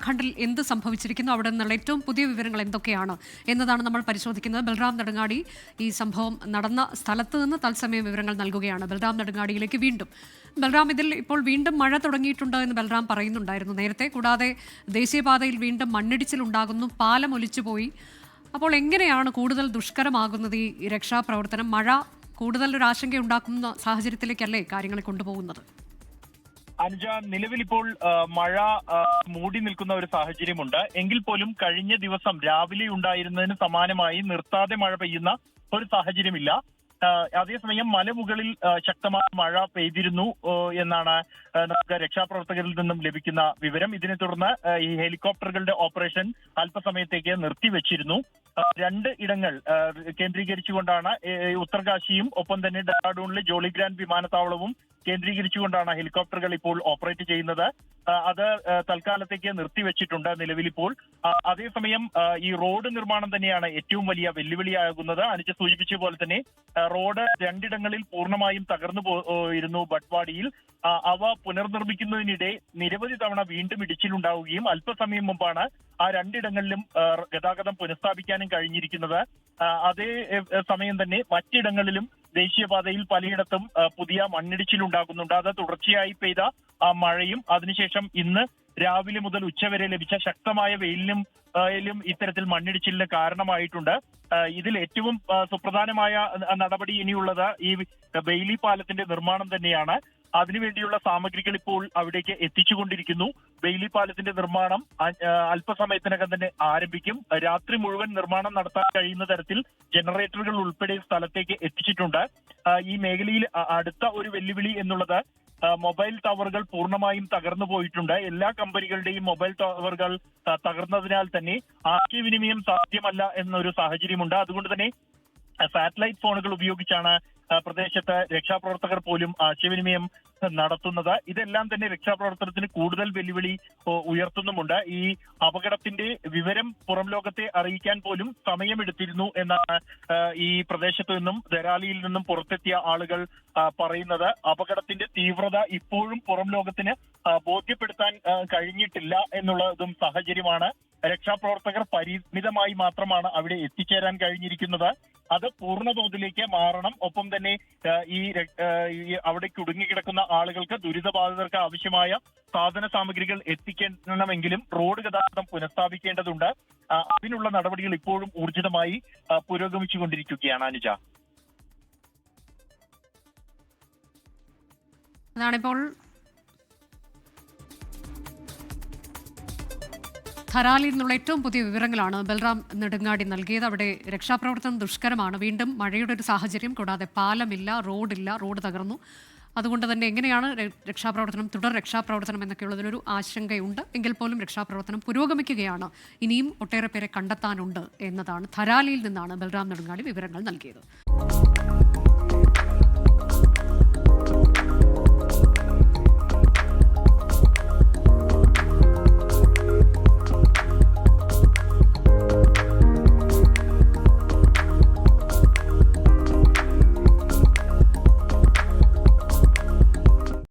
ഉത്തരാഖണ്ഡിൽ എന്ത് സംഭവിച്ചിരിക്കുന്നു, അവിടെ നിന്നുള്ള ഏറ്റവും പുതിയ വിവരങ്ങൾ എന്തൊക്കെയാണ് എന്നതാണ് നമ്മൾ പരിശോധിക്കുന്നത്. ബൽറാം നെടുങ്ങാടി ഈ സംഭവം നടന്ന സ്ഥലത്ത് നിന്ന് തത്സമയം വിവരങ്ങൾ നൽകുകയാണ്. ബൽറാം നെടുങ്ങാടിയിലേക്ക് വീണ്ടും. ബൽറാം, ഇതിൽ ഇപ്പോൾ വീണ്ടും മഴ തുടങ്ങിയിട്ടുണ്ട് എന്ന് ബൽറാം പറയുന്നുണ്ടായിരുന്നു നേരത്തെ. കൂടാതെ ദേശീയപാതയിൽ വീണ്ടും മണ്ണിടിച്ചിലുണ്ടാകുന്നു, പാലം ഒലിച്ചുപോയി. അപ്പോൾ എങ്ങനെയാണ് കൂടുതൽ ദുഷ്കരമാകുന്നത് ഈ രക്ഷാപ്രവർത്തനം? മഴ കൂടുതൽ ഒരു ആശങ്കയുണ്ടാക്കുന്ന സാഹചര്യത്തിലേക്കല്ലേ കാര്യങ്ങളെ കൊണ്ടുപോകുന്നത്? അനുജ, നിലവിൽ ഇപ്പോൾ മഴ മൂടി നിൽക്കുന്ന ഒരു സാഹചര്യമുണ്ട്. എങ്കിൽ പോലും കഴിഞ്ഞ ദിവസം രാവിലെ ഉണ്ടായിരുന്നതിന് സമാനമായി നിർത്താതെ മഴ പെയ്യുന്ന ഒരു സാഹചര്യമില്ല. അതേസമയം മലമുകളിൽ ശക്തമായ മഴ പെയ്തിരുന്നു എന്നാണ് നമുക്ക് രക്ഷാപ്രവർത്തകരിൽ നിന്നും ലഭിക്കുന്ന വിവരം. ഇതിനെ തുടർന്ന് ഈ ഹെലികോപ്റ്ററുകളുടെ ഓപ്പറേഷൻ അല്പസമയത്തേക്ക് നിർത്തിവെച്ചിരുന്നു. 2 ഇടങ്ങൾ കേന്ദ്രീകരിച്ചുകൊണ്ടാണ് ഉത്തർകാശിയും ഒപ്പം തന്നെ ഡെറാഡൂണിലെ ജോളി ഗ്രാൻഡ് വിമാനത്താവളവും കേന്ദ്രീകരിച്ചുകൊണ്ടാണ് ഹെലികോപ്റ്ററുകൾ ഇപ്പോൾ ഓപ്പറേറ്റ് ചെയ്യുന്നത്. അത് തൽക്കാലത്തേക്ക് നിർത്തിവെച്ചിട്ടുണ്ട് നിലവിലിപ്പോൾ. അതേസമയം ഈ റോഡ് നിർമ്മാണം തന്നെയാണ് ഏറ്റവും വലിയ വെല്ലുവിളിയാകുന്നത്. അനുജ സൂചിപ്പിച്ച പോലെ തന്നെ റോഡ് 2 ഇടങ്ങളിൽ പൂർണ്ണമായും തകർന്നു പോയിരുന്നു ബട്ട്വാടിയിൽ. അവ പുനർനിർമ്മിക്കുന്നതിനിടെ നിരവധി തവണ വീണ്ടും ഇടിച്ചിലുണ്ടാവുകയും അല്പസമയം മുമ്പാണ് ആ 2 ഇടങ്ങളിലും ഗതാഗതം പുനഃസ്ഥാപിക്കാനും കഴിഞ്ഞിരിക്കുന്നത്. അതേ സമയം തന്നെ മറ്റിടങ്ങളിലും ദേശീയപാതയിൽ പലയിടത്തും പുതിയ മണ്ണിടിച്ചിലുണ്ടാകുന്നുണ്ട്. അത് തുടർച്ചയായി പെയ്ത മഴയും അതിനുശേഷം ഇന്ന് രാവിലെ മുതൽ ഉച്ചവരെ ലഭിച്ച ശക്തമായ വെയിലിനും ഇത്തരത്തിൽ മണ്ണിടിച്ചിലിന് കാരണമായിട്ടുണ്ട്. ഇതിൽ ഏറ്റവും സുപ്രധാനമായ നടപടി ഇനിയുള്ളത് ഈ ബെയിലി പാലത്തിന്റെ നിർമ്മാണം തന്നെയാണ്. അതിനുവേണ്ടിയുള്ള സാമഗ്രികൾ ഇപ്പോൾ അവിടേക്ക് എത്തിച്ചുകൊണ്ടിരിക്കുന്നു. ബെയിലി പാലത്തിന്റെ നിർമ്മാണം അല്പസമയത്തിനകം തന്നെ ആരംഭിക്കും. രാത്രി മുഴുവൻ നിർമ്മാണം നടത്താൻ കഴിയുന്ന തരത്തിൽ ജനറേറ്ററുകൾ ഉൾപ്പെടെ സ്ഥലത്തേക്ക് എത്തിച്ചിട്ടുണ്ട്. ഈ മേഖലയിൽ അടുത്ത ഒരു വെല്ലുവിളി എന്നുള്ളത് മൊബൈൽ ടവറുകൾ പൂർണ്ണമായും തകർന്നു പോയിട്ടുണ്ട്. എല്ലാ കമ്പനികളുടെയും മൊബൈൽ ടവറുകൾ തകർന്നതിനാൽ തന്നെ ആശയവിനിമയം സാധ്യമല്ല എന്നൊരു സാഹചര്യമുണ്ട്. അതുകൊണ്ട് തന്നെ സാറ്റലൈറ്റ് ഫോണുകൾ ഉപയോഗിച്ചാണ് പ്രദേശത്ത് രക്ഷാപ്രവർത്തകർ പോലും ആശയവിനിമയം നടത്തുന്നത്. ഇതെല്ലാം തന്നെ രക്ഷാപ്രവർത്തനത്തിന് കൂടുതൽ വെല്ലുവിളി ഉയർത്തുന്നുമുണ്ട്. ഈ അപകടത്തിന്റെ വിവരം പുറം ലോകത്തെ അറിയിക്കാൻ പോലും സമയമെടുത്തിരുന്നു എന്നാണ് ഈ പ്രദേശത്തു നിന്നും ദരാലിയിൽ നിന്നും പുറത്തെത്തിയ ആളുകൾ പറയുന്നത്. അപകടത്തിന്റെ തീവ്രത ഇപ്പോഴും പുറം ലോകത്തിന് ബോധ്യപ്പെടുത്താൻ കഴിഞ്ഞിട്ടില്ല എന്നുള്ളതും സാഹചര്യമാണ്. രക്ഷാപ്രവർത്തകർ പരിമിതമായി മാത്രമാണ് അവിടെ എത്തിച്ചേരാൻ കഴിഞ്ഞിരിക്കുന്നത്. അത് പൂർണ്ണ തോതിലേക്ക് മാറണം. ഒപ്പം തന്നെ ഈ അവിടെ കുടുങ്ങിക്കിടക്കുന്ന ആളുകൾക്ക്, ദുരിതബാധിതർക്ക് ആവശ്യമായ സാധന സാമഗ്രികൾ എത്തിക്കണമെങ്കിലും റോഡ് ഗതാഗതം പുനഃസ്ഥാപിക്കേണ്ടതുണ്ട്. അതിനുള്ള നടപടികൾ ഇപ്പോഴും ഊർജിതമായി പുരോഗമിച്ചുകൊണ്ടിരിക്കുകയാണ് അനുജ. അതാണിപ്പോൾ ധരാലിൽ നിന്നുള്ള ഏറ്റവും പുതിയ വിവരങ്ങളാണ് ബൽറാം നെടുങ്ങാടി നൽകിയത്. അവിടെ രക്ഷാപ്രവർത്തനം ദുഷ്കരമാണ്. വീണ്ടും മഴയുടെ ഒരു സാഹചര്യം, കൂടാതെ പാലമില്ല, റോഡില്ല, റോഡ് തകർന്നു. അതുകൊണ്ട് തന്നെ എങ്ങനെയാണ് രക്ഷാപ്രവർത്തനം, തുടർ രക്ഷാപ്രവർത്തനം എന്നൊക്കെയുള്ളതിനൊരു ആശങ്കയുണ്ട്. എങ്കിൽ പോലും രക്ഷാപ്രവർത്തനം പുരോഗമിക്കുകയാണ്. ഇനിയും ഒട്ടേറെ പേരെ കണ്ടെത്താനുണ്ട് എന്നതാണ്. ധരാലിയിൽ നിന്നാണ് ബൽറാം നെടുങ്ങാടി വിവരങ്ങൾ നൽകിയത്.